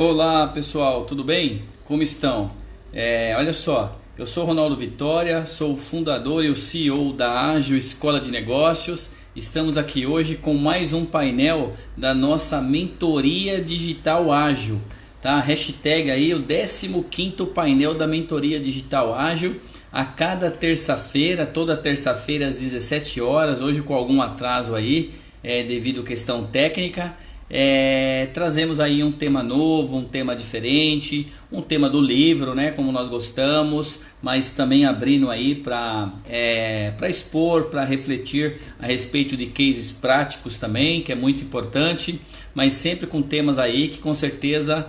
Olá pessoal, tudo bem? Como estão? Olha só, eu sou Ronaldo Vitória, sou o fundador e o CEO da Ágil Escola de Negócios. Estamos aqui hoje com mais um painel da nossa mentoria digital ágil, tá? Hashtag aí o 15º painel da mentoria digital ágil. A cada terça-feira, toda terça-feira às 17 horas, hoje com algum atraso aí, devido à questão técnica. Trazemos aí um tema novo, um tema diferente, um tema do livro, né, como nós gostamos, mas também abrindo aí para expor, para refletir a respeito de cases práticos também, que é muito importante, mas sempre com temas aí que com certeza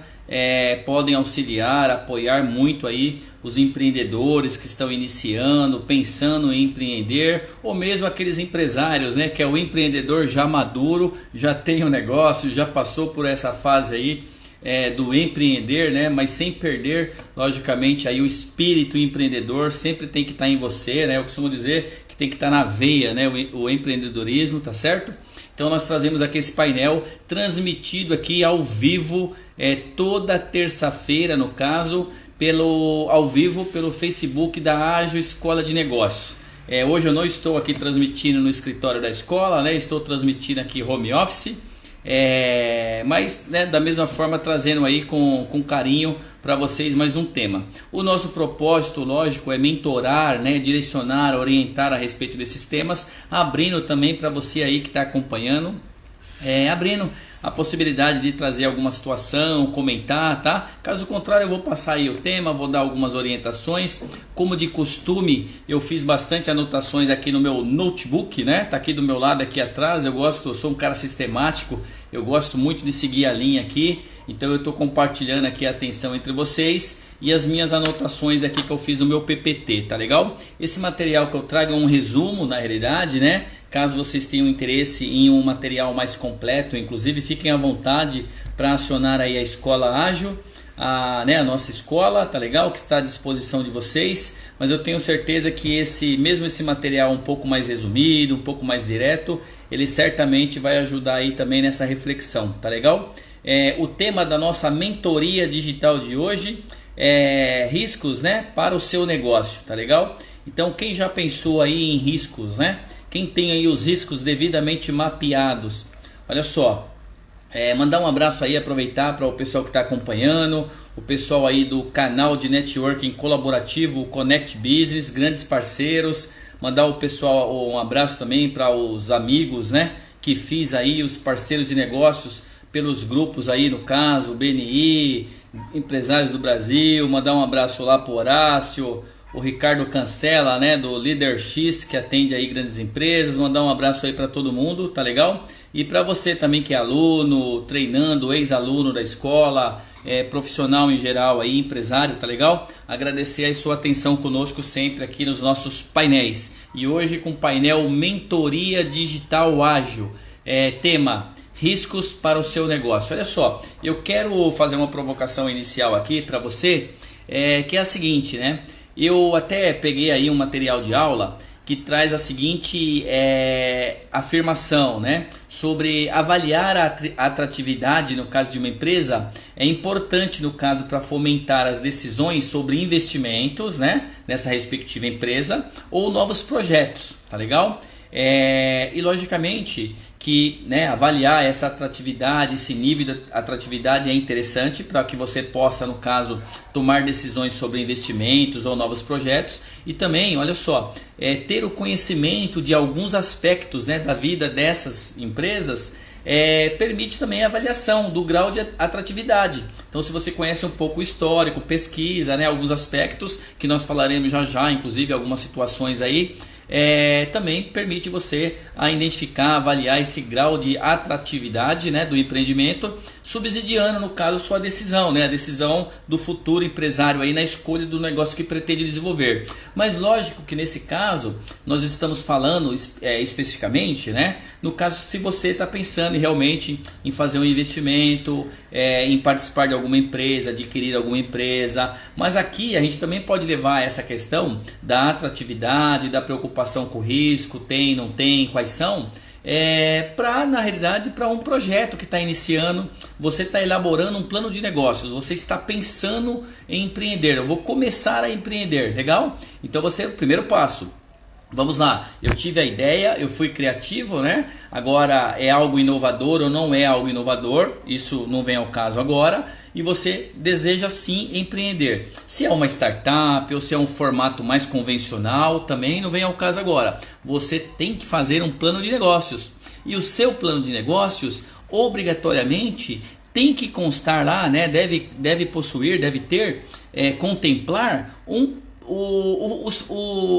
podem auxiliar, apoiar muito aí os empreendedores que estão iniciando, pensando em empreender, ou mesmo aqueles empresários, né, que é o empreendedor já maduro, já tem um negócio, já passou por essa fase aí do empreender, né, mas sem perder, logicamente, aí o espírito empreendedor sempre tem que estar em você, né, eu costumo dizer que tem que estar na veia, né, o empreendedorismo, tá certo? Então nós trazemos aqui esse painel transmitido aqui ao vivo, toda terça-feira no caso, ao vivo pelo Facebook da Ágil Escola de Negócios. Hoje eu não estou aqui transmitindo no escritório da escola, né? Estou transmitindo aqui home office, mas né, da mesma forma trazendo aí com carinho para vocês mais um tema. O nosso propósito, lógico, é mentorar, né, direcionar, orientar a respeito desses temas, abrindo também para você aí que está acompanhando, abrindo a possibilidade de trazer alguma situação, comentar, tá? Caso contrário, eu vou passar aí o tema, vou dar algumas orientações. Como de costume, eu fiz bastante anotações aqui no meu notebook, né? Tá aqui do meu lado, aqui atrás. Eu sou um cara sistemático, eu gosto muito de seguir a linha aqui. Então eu estou compartilhando aqui a atenção entre vocês e as minhas anotações aqui que eu fiz no meu PPT, tá legal? Esse material que eu trago é um resumo, na realidade, né? Caso vocês tenham interesse em um material mais completo, inclusive fiquem à vontade para acionar aí a Escola Ágil, a nossa escola, tá legal? Que está à disposição de vocês, mas eu tenho certeza que esse material um pouco mais resumido, um pouco mais direto, ele certamente vai ajudar aí também nessa reflexão, tá legal? O tema da nossa mentoria digital de hoje é riscos, né, para o seu negócio, tá legal? Então quem já pensou aí em riscos, né? Quem tem aí os riscos devidamente mapeados, olha só, mandar um abraço aí, aproveitar para o pessoal que está acompanhando, o pessoal aí do canal de networking colaborativo Connect Business, grandes parceiros, mandar um abraço também para os amigos, né, que fiz aí, os parceiros de negócios pelos grupos aí, no caso, o BNI, Empresários do Brasil, mandar um abraço lá para o Horácio, o Ricardo Cancela, né, do Líder X, que atende aí grandes empresas, mandar um abraço aí para todo mundo, tá legal? E para você também que é aluno, treinando, ex-aluno da escola, profissional em geral aí, empresário, tá legal? Agradecer a sua atenção conosco sempre aqui nos nossos painéis. E hoje com o painel Mentoria Digital Ágil, tema riscos para o seu negócio. Olha só, eu quero fazer uma provocação inicial aqui para você, que é a seguinte, né? Eu até peguei aí um material de aula que traz a seguinte afirmação, né? Sobre avaliar a atratividade no caso de uma empresa é importante no caso para fomentar as decisões sobre investimentos, né? Nessa respectiva empresa ou novos projetos, tá legal? E logicamente que, né, avaliar essa atratividade, esse nível de atratividade é interessante para que você possa, no caso, tomar decisões sobre investimentos ou novos projetos e também, olha só, ter o conhecimento de alguns aspectos, né, da vida dessas empresas permite também a avaliação do grau de atratividade. Então, se você conhece um pouco o histórico, pesquisa, né, alguns aspectos que nós falaremos já, inclusive algumas situações aí, também permite você identificar, avaliar esse grau de atratividade, né, do empreendimento, subsidiando no caso sua decisão, né, a decisão do futuro empresário aí na escolha do negócio que pretende desenvolver. Mas lógico que nesse caso nós estamos falando especificamente, né, no caso se você está pensando realmente em fazer um investimento, em participar de alguma empresa, adquirir alguma empresa, mas aqui a gente também pode levar essa questão da atratividade, da preocupação com o risco, tem, não tem, quais são, na realidade, para um projeto que está iniciando. Você está elaborando um plano de negócios, você está pensando em empreender. Eu vou começar a empreender, legal? Então o primeiro passo. Vamos lá, eu tive a ideia, eu fui criativo, né? Agora é algo inovador ou não é algo inovador, isso não vem ao caso agora. E você deseja sim empreender. Se é uma startup ou se é um formato mais convencional, também não vem ao caso agora. Você tem que fazer um plano de negócios. E o seu plano de negócios, obrigatoriamente, tem que constar lá, né? Deve possuir, deve ter, contemplar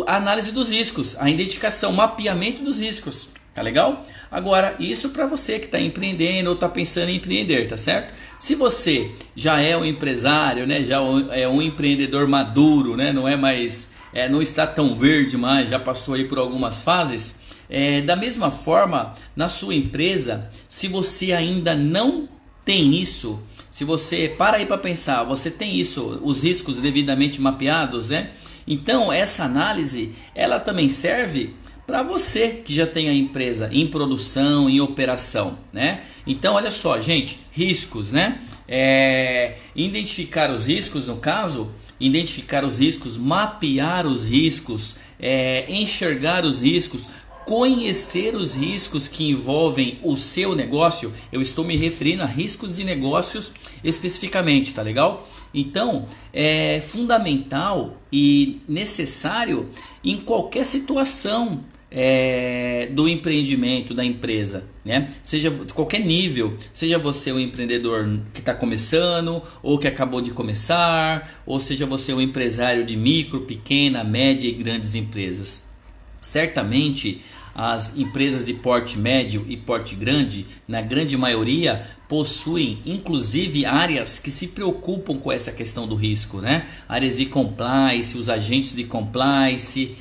a análise dos riscos, a identificação, o mapeamento dos riscos, tá legal? Agora, isso para você que está empreendendo ou está pensando em empreender, tá certo? Se você já é um empresário, né, já é um empreendedor maduro, né, não é mais, não está tão verde mais, já passou aí por algumas fases, da mesma forma, na sua empresa, se você ainda não tem isso, se você para aí para pensar, você tem isso, os riscos devidamente mapeados, né? Então essa análise ela também serve para você que já tem a empresa em produção, em operação, né? Então olha só, gente, riscos, né? Identificar os riscos, no caso, identificar os riscos, mapear os riscos, enxergar os riscos, conhecer os riscos que envolvem o seu negócio. Eu estou me referindo a riscos de negócios especificamente, tá legal? Então é fundamental e necessário em qualquer situação do empreendimento da empresa, né? Seja de qualquer nível, seja você um empreendedor que está começando ou que acabou de começar, ou seja você um empresário de micro, pequena, média e grandes empresas. Certamente as empresas de porte médio e porte grande, na grande maioria, possuem inclusive áreas que se preocupam com essa questão do risco, né? Áreas de compliance, os agentes de compliance,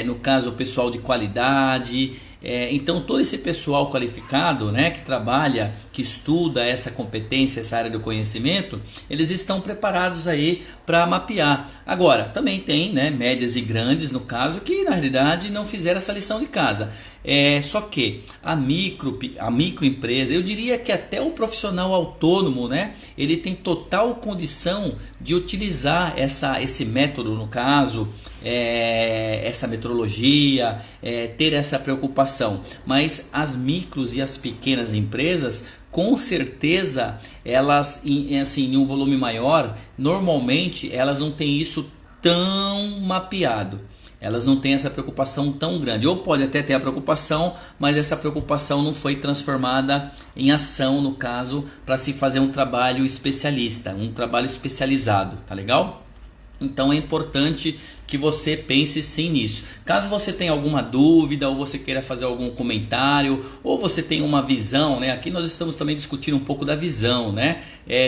no caso o pessoal de qualidade. Então todo esse pessoal qualificado, né, que trabalha, que estuda essa competência, essa área do conhecimento, eles estão preparados aí para mapear. Agora também tem, né, médias e grandes no caso que na realidade não fizeram essa lição de casa. Só que a microempresa, eu diria que até o profissional autônomo, né, ele tem total condição de utilizar esse método, no caso, essa metodologia, ter essa preocupação. Mas as micros e as pequenas empresas, com certeza, elas em um volume maior, normalmente elas não têm isso tão mapeado. Elas não têm essa preocupação tão grande. Ou pode até ter a preocupação, mas essa preocupação não foi transformada em ação, no caso, para se fazer um trabalho especialista, um trabalho especializado, tá legal? Então é importante que você pense sim nisso. Caso você tenha alguma dúvida, ou você queira fazer algum comentário, ou você tenha uma visão, né? Aqui nós estamos também discutindo um pouco da visão, né?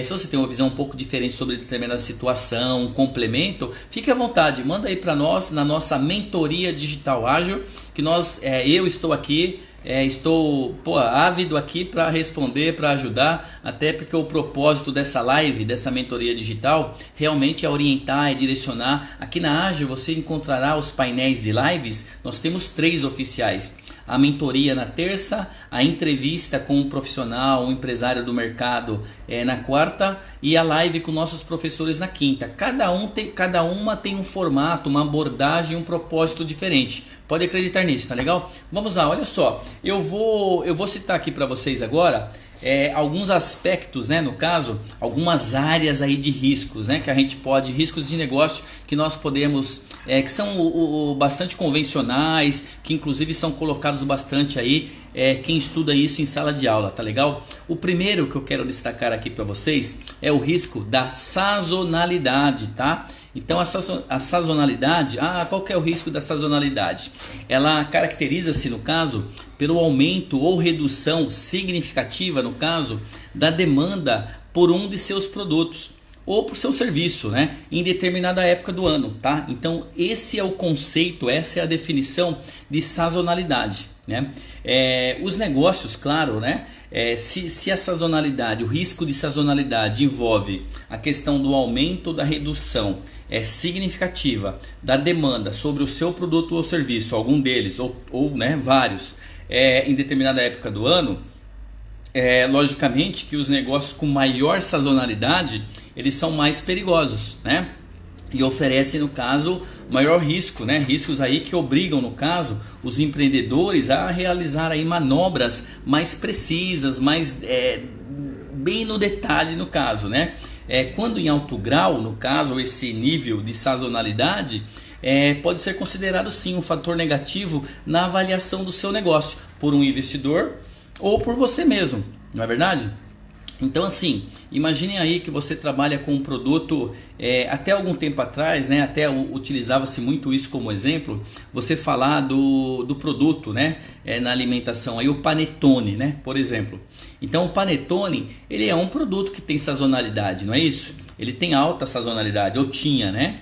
Se você tem uma visão um pouco diferente sobre determinada situação, um complemento, fique à vontade, manda aí para nós na nossa mentoria digital ágil, que eu estou aqui. Estou ávido aqui para responder, para ajudar, até porque o propósito dessa live, dessa mentoria digital, realmente é orientar e direcionar. Aqui na Ágil você encontrará os painéis de lives, nós temos 3 oficiais. A mentoria na terça, a entrevista com um profissional, um empresário do mercado na quarta e a live com nossos professores na quinta. Cada uma tem um formato, uma abordagem, um propósito diferente. Pode acreditar nisso, tá legal? Vamos lá, olha só. Eu vou citar aqui para vocês agora alguns aspectos, né, no caso, algumas áreas aí de riscos, né, que a gente pode, riscos de negócio que nós podemos, que são bastante convencionais, que inclusive são colocados bastante aí, quem estuda isso em sala de aula, tá legal? O primeiro que eu quero destacar aqui para vocês é o risco da sazonalidade, tá? Então a sazonalidade, qual que é o risco da sazonalidade? Ela caracteriza-se, no caso, pelo aumento ou redução significativa, no caso, da demanda por um de seus produtos ou por seu serviço, né, em determinada época do ano, tá? Então esse é o conceito, essa é a definição de sazonalidade, né? Os negócios, claro, né? Se a sazonalidade, o risco de sazonalidade envolve a questão do aumento ou da redução significativa da demanda sobre o seu produto ou serviço, algum deles ou né, vários, em determinada época do ano, logicamente que os negócios com maior sazonalidade, eles são mais perigosos, né? E oferecem, no caso, maior risco, né? Riscos aí que obrigam, no caso, os empreendedores a realizar aí manobras mais precisas, mais bem no detalhe, no caso, né? Quando em alto grau, no caso, esse nível de sazonalidade pode ser considerado sim um fator negativo na avaliação do seu negócio por um investidor ou por você mesmo, não é verdade? Então assim, imaginem aí que você trabalha com um produto, até algum tempo atrás, né, até utilizava-se muito isso como exemplo, você falar do produto, né, na alimentação, aí o panetone, né, por exemplo. Então o panetone, ele é um produto que tem sazonalidade, não é isso? Ele tem alta sazonalidade, ou tinha, né?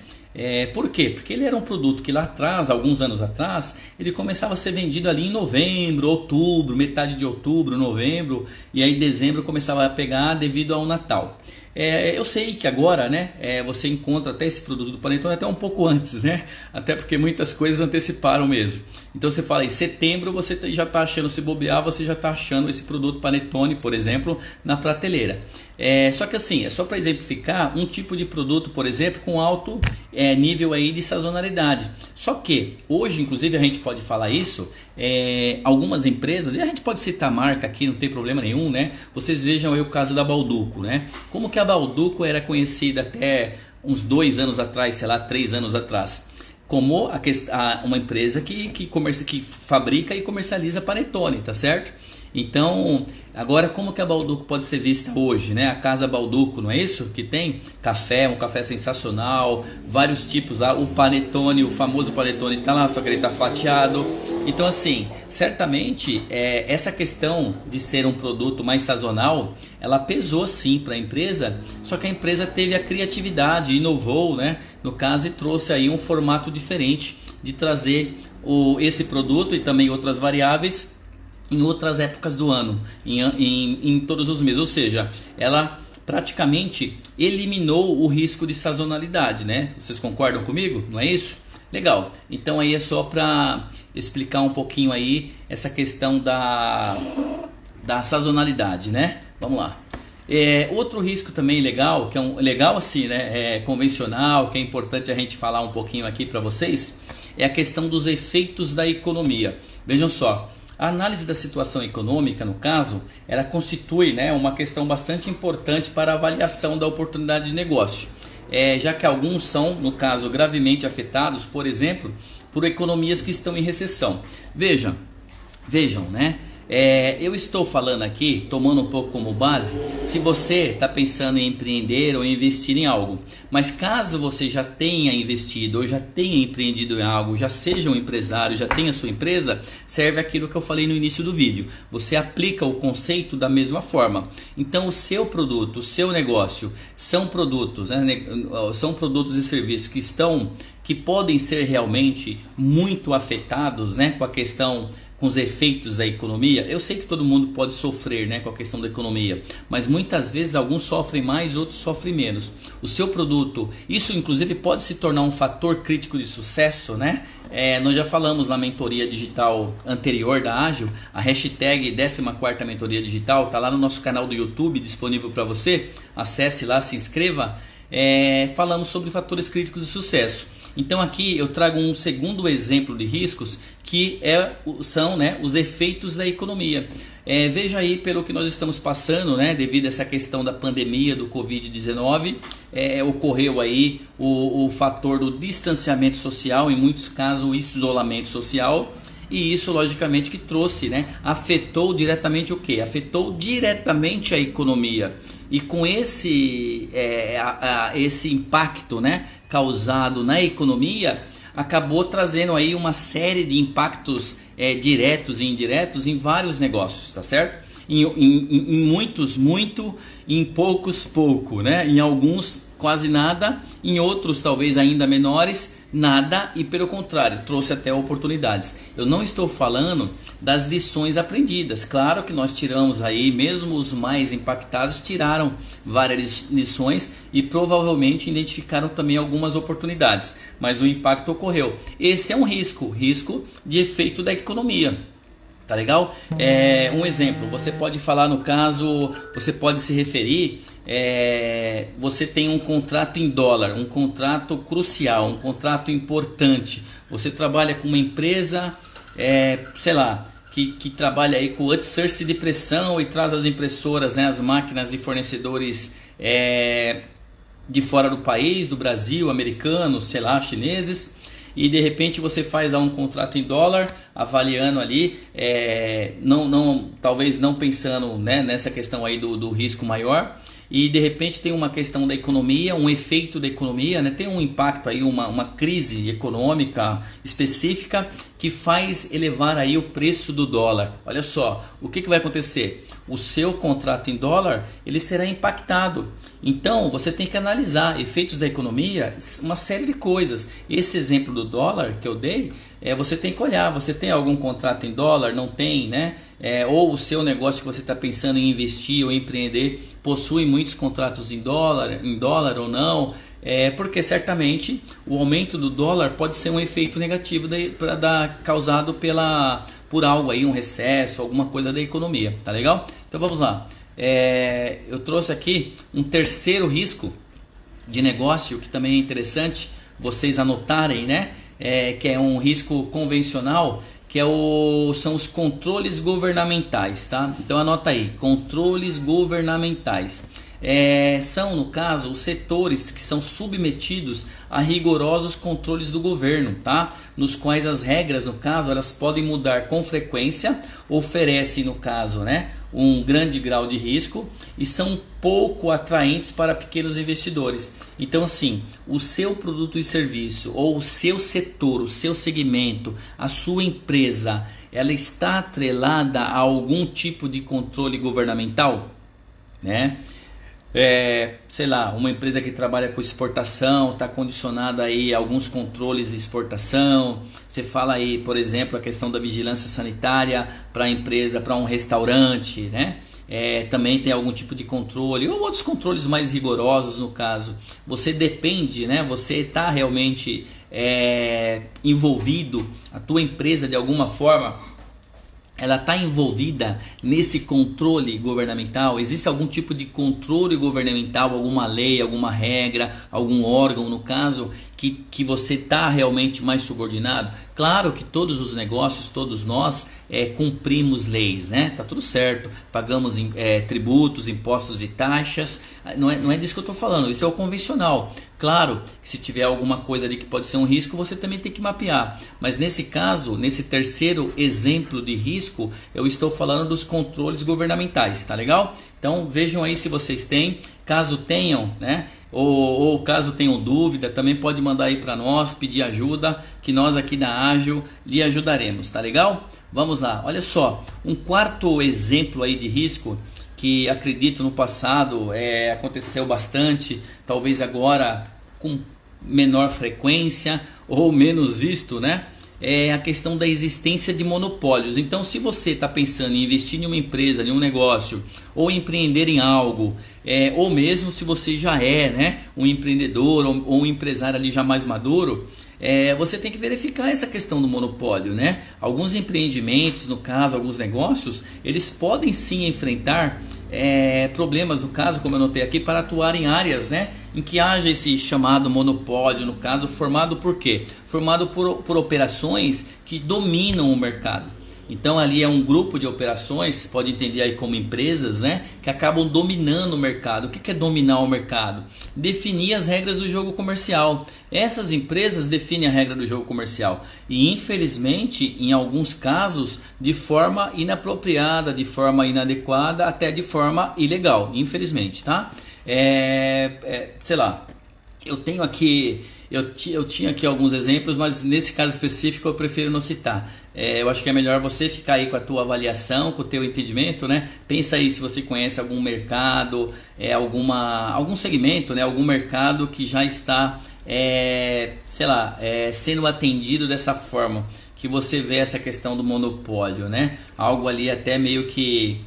Por quê? Porque ele era um produto que lá atrás, alguns anos atrás, ele começava a ser vendido ali em novembro, outubro, metade de outubro, novembro, e aí dezembro começava a pegar devido ao Natal. Eu sei que agora, né, você encontra até esse produto do panetone até um pouco antes, né? Até porque muitas coisas anteciparam mesmo. Então você fala em setembro, você já está achando, se bobear, você já está achando esse produto panetone, por exemplo, na prateleira. Só que assim, é só para exemplificar um tipo de produto, por exemplo, com alto nível aí de sazonalidade. Só que hoje, inclusive, a gente pode falar isso, algumas empresas, e a gente pode citar a marca aqui, não tem problema nenhum, né? Vocês vejam aí o caso da Bauducco, né? Como que a Bauducco era conhecida até uns 2 anos atrás, sei lá, 3 anos atrás, como uma empresa que fabrica e comercializa panetone, tá certo? Então, agora como que a Bauducco pode ser vista hoje, né? A Casa Bauducco, não é isso? Que tem café, um café sensacional, vários tipos lá, o panetone, o famoso panetone tá lá, só que ele tá fatiado. Então assim, certamente essa questão de ser um produto mais sazonal, ela pesou sim para a empresa, só que a empresa teve a criatividade, inovou, né? No caso, e trouxe aí um formato diferente de trazer esse produto e também outras variáveis em outras épocas do ano, em todos os meses, ou seja, ela praticamente eliminou o risco de sazonalidade, né? Vocês concordam comigo? Não é isso? Legal, então aí é só para explicar um pouquinho aí essa questão da sazonalidade, né? Vamos lá. Outro risco também legal, que é legal assim, né? Convencional, que é importante a gente falar um pouquinho aqui para vocês, é a questão dos efeitos da economia. Vejam só, a análise da situação econômica, no caso, ela constitui, né, uma questão bastante importante para a avaliação da oportunidade de negócio, já que alguns são, no caso, gravemente afetados, por exemplo, por economias que estão em recessão. Vejam, né? Eu estou falando aqui, tomando um pouco como base, se você está pensando em empreender ou investir em algo, mas caso você já tenha investido ou já tenha empreendido em algo, já seja um empresário, já tenha sua empresa, serve aquilo que eu falei no início do vídeo. Você aplica o conceito da mesma forma. Então o seu produto, o seu negócio são produtos, né, são produtos e serviços que podem ser realmente muito afetados, né, com os efeitos da economia. Eu sei que todo mundo pode sofrer, né, com a questão da economia, mas muitas vezes alguns sofrem mais, outros sofrem menos. O seu produto, isso inclusive pode se tornar um fator crítico de sucesso, né? Nós já falamos na mentoria digital anterior da Ágil, a hashtag 14ª mentoria digital, está lá no nosso canal do YouTube, disponível para você. Acesse lá, se inscreva. Falamos sobre fatores críticos de sucesso. Então aqui eu trago um segundo exemplo de riscos que são, né, os efeitos da economia. Veja aí pelo que nós estamos passando, né, devido a essa questão da pandemia do Covid-19, ocorreu aí o fator do distanciamento social, em muitos casos o isolamento social. E isso logicamente que trouxe, né, afetou diretamente o quê? Afetou diretamente a economia. E com esse impacto, né, causado na economia, acabou trazendo aí uma série de impactos diretos e indiretos em vários negócios, tá certo? Em muitos, muito, em poucos, pouco, né? Em alguns, quase nada, em outros, talvez ainda menores, nada, e pelo contrário, trouxe até oportunidades. Eu não estou falando das lições aprendidas. Claro que nós tiramos aí, mesmo os mais impactados tiraram várias lições e provavelmente identificaram também algumas oportunidades, mas o impacto ocorreu. Esse é um risco de efeito da economia. Tá legal? Um exemplo, você pode falar no caso, você pode se referir, você tem um contrato em dólar, um contrato crucial, um contrato importante. Você trabalha com uma empresa, sei lá, que trabalha aí com outsourcing de pressão e traz as impressoras, né, as máquinas de fornecedores de fora do país, do Brasil, americanos, sei lá, chineses. E de repente você faz lá um contrato em dólar, avaliando ali, talvez não pensando, né, nessa questão aí do risco maior. E de repente tem uma questão da economia, um efeito da economia, né? Tem um impacto aí, uma crise econômica específica que faz elevar aí o preço do dólar. Olha só, o que vai acontecer? O seu contrato em dólar, ele será impactado. Então você tem que analisar efeitos da economia, uma série de coisas. Esse exemplo do dólar que eu dei, você tem que olhar, você tem algum contrato em dólar? Não tem, né? Ou o seu negócio que você está pensando em investir ou empreender possui muitos contratos em dólar ou não, porque certamente o aumento do dólar pode ser um efeito negativo causado por algo aí, um recesso, alguma coisa da economia, tá legal? Então vamos lá, eu trouxe aqui um terceiro risco de negócio que também é interessante vocês anotarem, né? Que é um risco convencional, que são os controles governamentais, tá? Então anota aí, controles governamentais. São, no caso, os setores que são submetidos a rigorosos controles do governo, tá? Nos quais as regras, no caso, elas podem mudar com frequência, oferecem, no caso, né, um grande grau de risco e são pouco atraentes para pequenos investidores. Então, assim, o seu produto e serviço, ou o seu setor, o seu segmento, a sua empresa, ela está atrelada a algum tipo de controle governamental, né? Sei lá, uma empresa que trabalha com exportação está condicionada aí a alguns controles de exportação. Você fala aí, por exemplo, a questão da vigilância sanitária para a empresa, para um restaurante, né? Também tem algum tipo de controle ou outros controles mais rigorosos. No caso, você depende, né? Você está realmente envolvido, a tua empresa de alguma forma ela está envolvida nesse controle governamental? Existe algum tipo de controle governamental, alguma lei, alguma regra, algum órgão, no caso, que você está realmente mais subordinado? Claro que todos os negócios, todos nós cumprimos leis, né? Tá tudo certo, pagamos tributos, impostos e taxas, não é disso que eu estou falando, isso é o convencional. Claro que se tiver alguma coisa ali que pode ser um risco, você também tem que mapear. Mas nesse caso, nesse terceiro exemplo de risco, eu estou falando dos controles governamentais, tá legal? Então vejam aí se vocês têm, caso tenham, né? Ou caso tenham dúvida, também pode mandar aí para nós, pedir ajuda, que nós aqui da Ágil lhe ajudaremos, tá legal? Vamos lá, olha só, um quarto exemplo aí de risco que acredito no passado aconteceu bastante, talvez agora com menor frequência ou menos visto, né? É a questão da existência de monopólios. Então, se você está pensando em investir em uma empresa, em um negócio, ou empreender em algo, ou mesmo se você já né, um empreendedor ou um empresário ali já mais maduro, você tem que verificar essa questão do monopólio, né? Alguns empreendimentos, no caso, alguns negócios, eles podem sim enfrentar problemas, no caso, como eu notei aqui, para atuar em áreas, né, em que haja esse chamado monopólio, no caso, formado por quê? Formado por operações que dominam o mercado. Então ali é um grupo de operações, pode entender aí como empresas, né, que acabam dominando o mercado. O que é dominar o mercado? Definir as regras do jogo comercial. Essas empresas definem a regra do jogo comercial e infelizmente em alguns casos de forma inapropriada, de forma inadequada, até de forma ilegal, infelizmente, tá? Sei lá, eu tinha aqui alguns exemplos, mas nesse caso específico eu prefiro não citar. Eu acho que é melhor você ficar aí com a tua avaliação, com o teu entendimento, né? Pensa aí se você conhece algum mercado, algum segmento, né? Algum mercado que já está, sei lá, sendo atendido dessa forma, que você vê essa questão do monopólio, né? Algo ali até meio que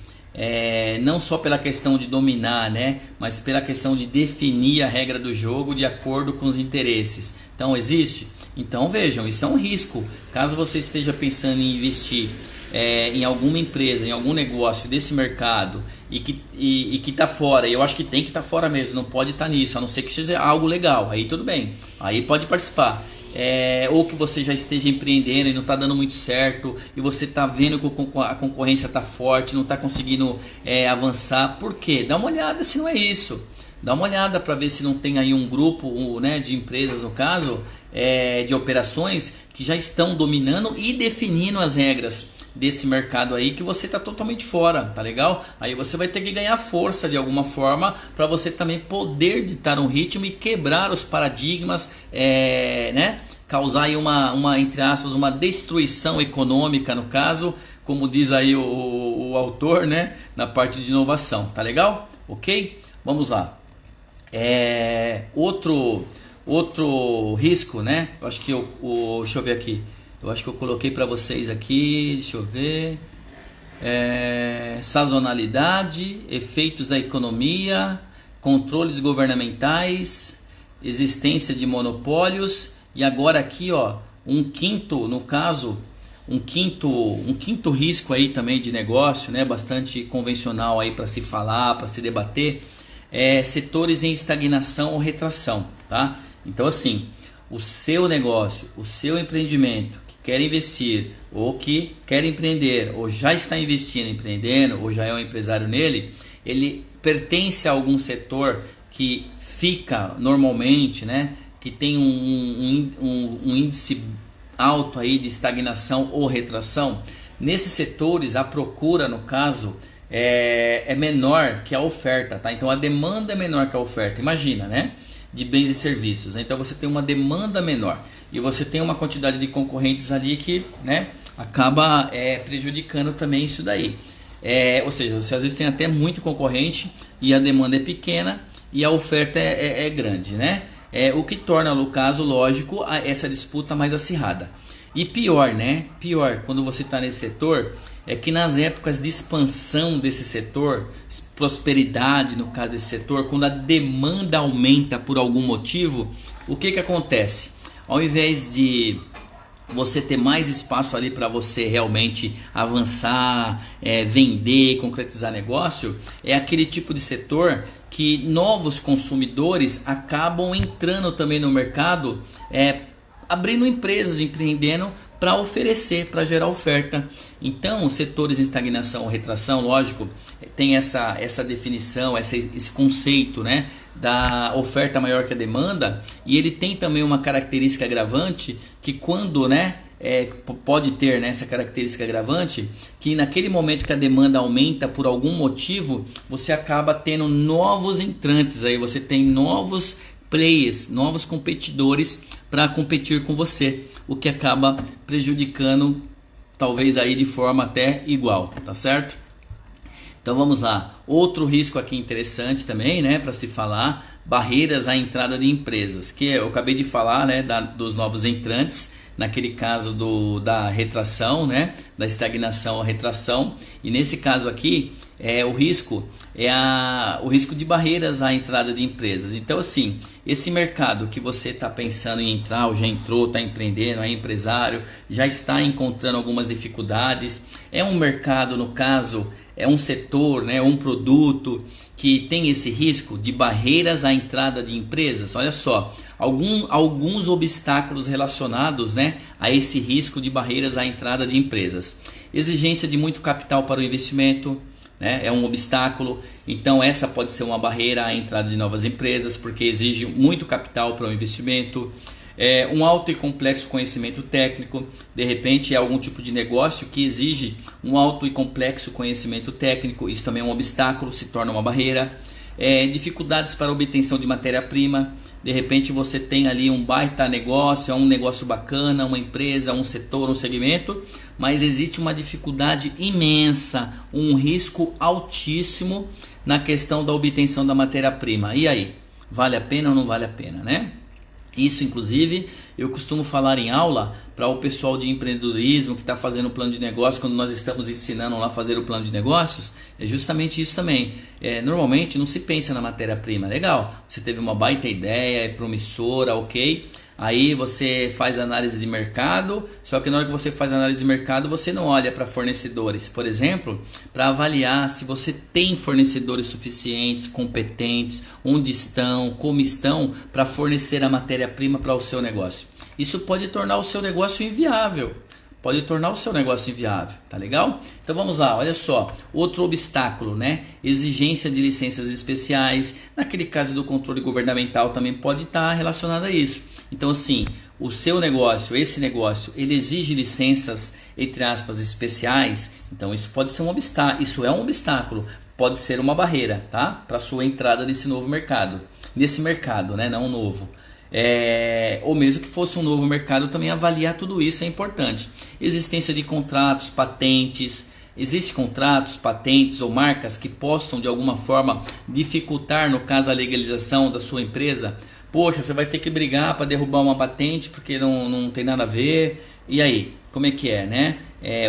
não só pela questão de dominar, né, mas pela questão de definir a regra do jogo de acordo com os interesses. Então existe? Então vejam, isso é um risco. Caso você esteja pensando em investir em alguma empresa, em algum negócio desse mercado e que está fora, eu acho que tem que estar fora mesmo, não pode estar nisso, a não ser que seja algo legal, aí tudo bem, aí pode participar. Ou que você já esteja empreendendo e não está dando muito certo e você está vendo que a concorrência está forte, não está conseguindo avançar. Por quê? Dá uma olhada se não é isso. Dá uma olhada para ver se não tem aí um grupo, né, de empresas, no caso, de operações que já estão dominando e definindo as regras desse mercado aí, que você está totalmente fora, tá legal? Aí você vai ter que ganhar força de alguma forma para você também poder ditar um ritmo e quebrar os paradigmas, né? Causar aí entre aspas, uma destruição econômica, no caso, como diz aí o autor, né? Na parte de inovação, tá legal? Ok? Vamos lá. Outro risco, né? Eu acho que deixa eu ver aqui. Eu acho que eu coloquei para vocês aqui, deixa eu ver. Sazonalidade, efeitos da economia, controles governamentais, existência de monopólios e agora aqui, ó, um quinto risco aí também de negócio, né? Bastante convencional aí para se falar, para se debater, setores em estagnação ou retração, tá? Então assim, o seu negócio, o seu empreendimento que quer investir ou que quer empreender ou já está investindo, empreendendo ou já é um empresário nele, ele pertence a algum setor que fica normalmente, né, que tem um índice alto aí de estagnação ou retração. Nesses setores a procura, no caso, é menor que a oferta, tá? Então a demanda é menor que a oferta, imagina, né? De bens e serviços. Então você tem uma demanda menor e você tem uma quantidade de concorrentes ali que, né, acaba prejudicando também isso daí. Ou seja, você às vezes tem até muito concorrente e a demanda é pequena e a oferta é grande, né? O que torna, no caso, lógico, essa disputa mais acirrada. E pior, né? Pior, quando você está nesse setor, é que nas épocas de expansão desse setor, prosperidade no caso desse setor, quando a demanda aumenta por algum motivo, o que acontece? Ao invés de você ter mais espaço ali para você realmente avançar, vender, concretizar negócio, é aquele tipo de setor que novos consumidores acabam entrando também no mercado, abrindo empresas, empreendendo para oferecer, para gerar oferta. Então, os setores em estagnação ou retração, lógico, tem essa definição, esse conceito, né, da oferta maior que a demanda, e ele tem também uma característica agravante que quando, né, pode ter, né, essa característica agravante, que naquele momento que a demanda aumenta por algum motivo, você acaba tendo novos entrantes, aí você tem novos players, novos competidores para competir com você, o que acaba prejudicando talvez aí de forma até igual, tá certo? Então vamos lá, outro risco aqui interessante também, né, para se falar, barreiras à entrada de empresas, que eu acabei de falar, né, dos novos entrantes, naquele caso da retração, né, da estagnação ou retração, e nesse caso aqui o risco o risco de barreiras à entrada de empresas. Então assim, esse mercado que você está pensando em entrar, ou já entrou, está empreendendo, é empresário, já está encontrando algumas dificuldades, é um mercado, no caso, é um setor, né, um produto que tem esse risco de barreiras à entrada de empresas. Olha só, alguns obstáculos relacionados, né, a esse risco de barreiras à entrada de empresas. Exigência de muito capital para o investimento, né, é um obstáculo. Então essa pode ser uma barreira à entrada de novas empresas, porque exige muito capital para o investimento. Um alto e complexo conhecimento técnico, de repente é algum tipo de negócio que exige um alto e complexo conhecimento técnico, isso também é um obstáculo, se torna uma barreira. Dificuldades para a obtenção de matéria-prima, de repente você tem ali um baita negócio, é um negócio bacana, uma empresa, um setor, um segmento, mas existe uma dificuldade imensa, um risco altíssimo na questão da obtenção da matéria-prima. E aí, vale a pena ou não vale a pena, né? Isso, inclusive, eu costumo falar em aula para o pessoal de empreendedorismo que está fazendo o plano de negócio, quando nós estamos ensinando lá a fazer o plano de negócios, é justamente isso também. Normalmente não se pensa na matéria-prima, legal, você teve uma baita ideia, é promissora, ok, Aí você faz análise de mercado, só que na hora que você faz análise de mercado, você não olha para fornecedores, por exemplo, para avaliar se você tem fornecedores suficientes, competentes, onde estão, como estão, para fornecer a matéria-prima para o seu negócio. Isso pode tornar o seu negócio inviável. Pode tornar o seu negócio inviável, tá legal? Então vamos lá, olha só, outro obstáculo, né? Exigência de licenças especiais, naquele caso do controle governamental também pode estar relacionado a isso. Então assim, o seu negócio, esse negócio, ele exige licenças, entre aspas, especiais, então isso pode ser um obstáculo, isso é um obstáculo, pode ser uma barreira, tá? Para sua entrada nesse novo mercado, né? Não novo. Ou mesmo que fosse um novo mercado, também avaliar tudo isso é importante. Existência de contratos, patentes. Existem contratos, patentes ou marcas que possam de alguma forma dificultar, no caso, a legalização da sua empresa. Poxa, você vai ter que brigar para derrubar uma patente porque não tem nada a ver. E aí, como é que é, né?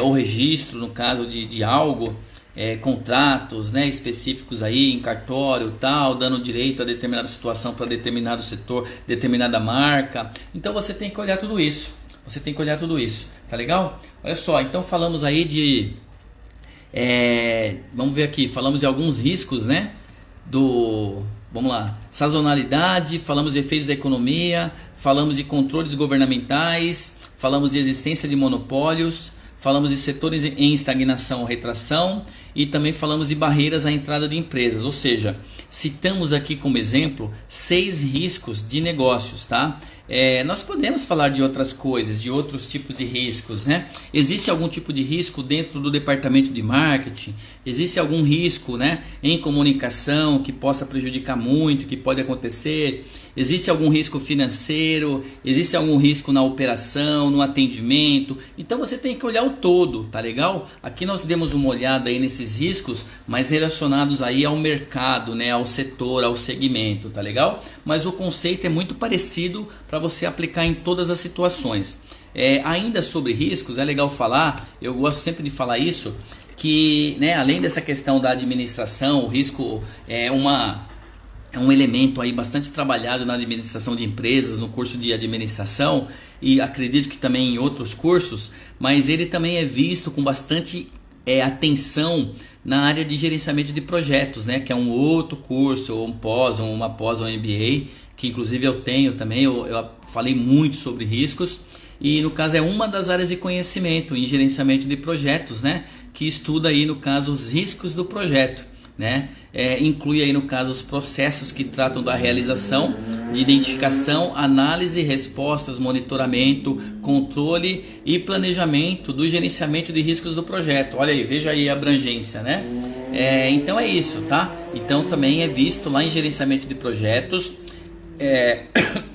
Ou registro, no caso de algo. Contratos, né, específicos aí em cartório, tal, dando direito a determinada situação para determinado setor, determinada marca. Então você tem que olhar tudo isso. Tá legal? Olha só, então falamos aí de vamos ver aqui, falamos de alguns riscos, né? Vamos lá, sazonalidade, falamos de efeitos da economia, falamos de controles governamentais, falamos de existência de monopólios, falamos de setores em estagnação ou retração e também falamos de barreiras à entrada de empresas, ou seja, citamos aqui como exemplo 6 riscos de negócios, tá? Nós podemos falar de outras coisas, de outros tipos de riscos, né? Existe algum tipo de risco dentro do departamento de marketing? Existe algum risco, né, em comunicação que possa prejudicar muito, que pode acontecer? Existe algum risco financeiro? Existe algum risco na operação, no atendimento? Então você tem que olhar o todo, tá legal? Aqui nós demos uma olhada aí nesses riscos, mas relacionados aí ao mercado, né, ao setor, ao segmento, tá legal? Mas o conceito é muito parecido para você aplicar em todas as situações. Ainda sobre riscos, é legal falar, eu gosto sempre de falar isso, que, né, além dessa questão da administração, o risco é um elemento aí bastante trabalhado na administração de empresas, no curso de administração e acredito que também em outros cursos, mas ele também é visto com bastante atenção na área de gerenciamento de projetos, né? Que é um outro curso, ou uma pós, ou MBA, que inclusive eu tenho também, eu falei muito sobre riscos e no caso é uma das áreas de conhecimento em gerenciamento de projetos, né? Que estuda aí no caso os riscos do projeto, né? Inclui aí no caso os processos que tratam da realização, de identificação, análise, respostas, monitoramento, controle e planejamento do gerenciamento de riscos do projeto. Olha aí, veja aí a abrangência, né? Então é isso, tá? Então também é visto lá em gerenciamento de projetos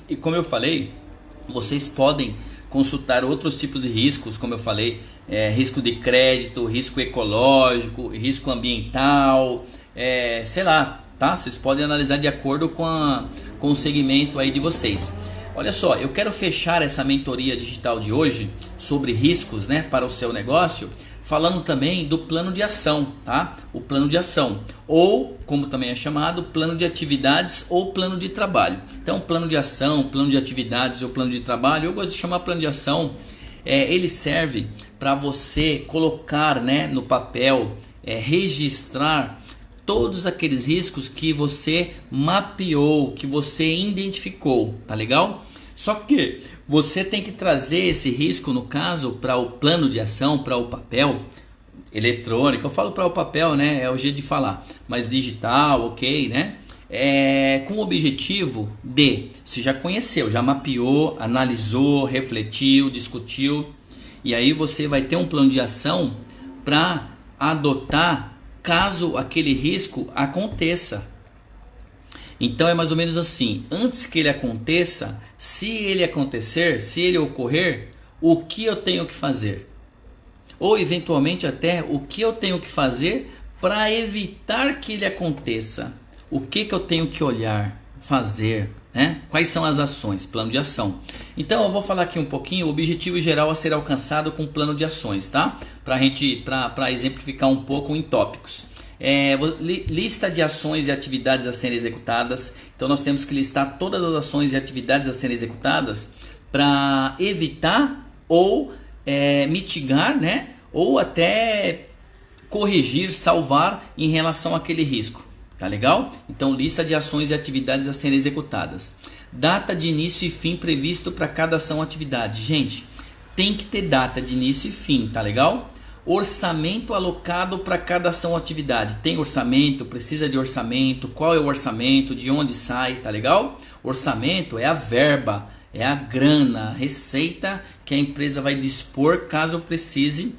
e como eu falei, vocês podem consultar outros tipos de riscos, como eu falei, risco de crédito, risco ecológico, risco ambiental, sei lá, tá? Vocês podem analisar de acordo com o segmento aí de vocês. Olha só, eu quero fechar essa mentoria digital de hoje sobre riscos, né, para o seu negócio, falando também do plano de ação, tá? O plano de ação, ou como também é chamado, plano de atividades ou plano de trabalho. Então, plano de ação, plano de atividades ou plano de trabalho, eu gosto de chamar plano de ação, ele serve para você colocar, né, no papel, registrar todos aqueles riscos que você mapeou, que você identificou, tá legal? Só que você tem que trazer esse risco, no caso, para o plano de ação, para o papel eletrônico. Eu falo para o papel, né? É o jeito de falar, mas digital, ok, né? Com o objetivo de, você já conheceu, já mapeou, analisou, refletiu, discutiu, e aí você vai ter um plano de ação para adotar caso aquele risco aconteça. Então é mais ou menos assim, antes que ele aconteça, se ele acontecer, se ele ocorrer, o que eu tenho que fazer? Ou eventualmente até o que eu tenho que fazer para evitar que ele aconteça? O que eu tenho que olhar, fazer, né? Quais são as ações? Plano de ação. Então eu vou falar aqui um pouquinho o objetivo geral a ser alcançado com o plano de ações, tá? Para exemplificar um pouco em tópicos. Lista de ações e atividades a serem executadas. Então nós temos que listar todas as ações e atividades a serem executadas para evitar ou mitigar, né? Ou até corrigir, salvar em relação àquele risco. Tá legal? Então, lista de ações e atividades a serem executadas. Data de início e fim previsto para cada ação ou atividade. Gente, tem que ter data de início e fim, tá legal? Orçamento alocado para cada ação ou atividade. Tem orçamento? Precisa de orçamento? Qual é o orçamento? De onde sai? Tá legal? Orçamento é a verba, é a grana, a receita que a empresa vai dispor caso precise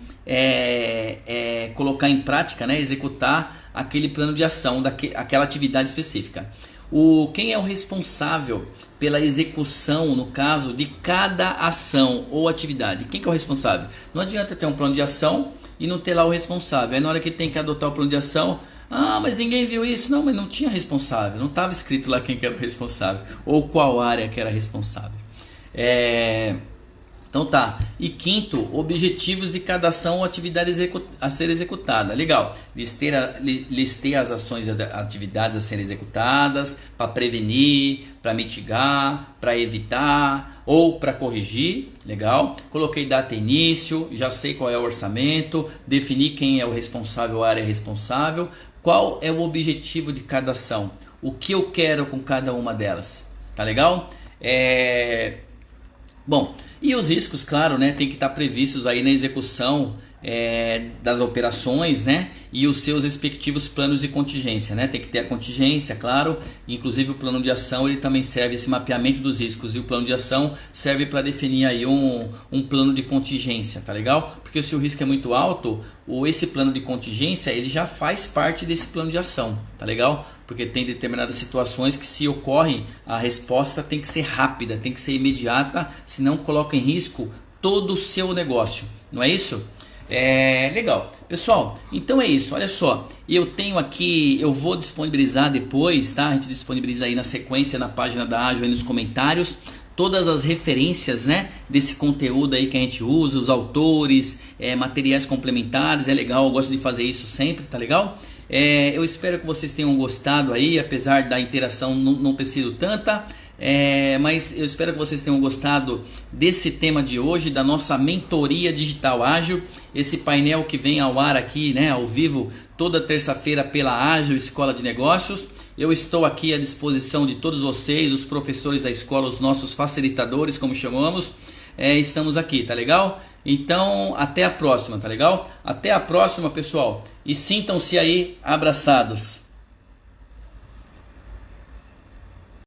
colocar em prática, né? Executar aquele plano de ação, aquela atividade específica. Quem é o responsável pela execução, no caso, de cada ação ou atividade? Quem que é o responsável? Não adianta ter um plano de ação e não ter lá o responsável. Aí na hora que tem que adotar o plano de ação, mas ninguém viu isso. Não, mas não tinha responsável. Não estava escrito lá quem que era o responsável ou qual área que era responsável. Então tá. E quinto, objetivos de cada ação ou atividade a ser executada. Legal. Listei as ações e atividades a serem executadas para prevenir, para mitigar, para evitar ou para corrigir. Legal. Coloquei data e início, já sei qual é o orçamento, defini quem é o responsável, a área responsável, qual é o objetivo de cada ação, o que eu quero com cada uma delas. Tá legal? Bom, e os riscos, claro, né, tem que estar previstos aí na execução das operações, né, e os seus respectivos planos de contingência, né, tem que ter a contingência, claro, inclusive o plano de ação ele também serve esse mapeamento dos riscos e o plano de ação serve para definir aí um plano de contingência, tá legal? Porque se o risco é muito alto, esse plano de contingência ele já faz parte desse plano de ação, tá legal? Porque tem determinadas situações que se ocorrem, a resposta tem que ser rápida, tem que ser imediata, senão coloca em risco todo o seu negócio, não é isso? Legal, pessoal, então é isso, olha só, eu tenho aqui, eu vou disponibilizar depois, tá? A gente disponibiliza aí na sequência na página da Ágil, aí nos comentários, todas as referências, né, desse conteúdo aí que a gente usa, os autores, materiais complementares, é legal, eu gosto de fazer isso sempre, tá legal? Eu espero que vocês tenham gostado aí, apesar da interação não ter sido tanta, mas eu espero que vocês tenham gostado desse tema de hoje, da nossa mentoria digital ágil, esse painel que vem ao ar aqui, né, ao vivo, toda terça-feira pela Ágil Escola de Negócios. Eu estou aqui à disposição de todos vocês, os professores da escola, os nossos facilitadores, como chamamos, estamos aqui, tá legal? Então, até a próxima, tá legal? Até a próxima, pessoal, e sintam-se aí abraçados.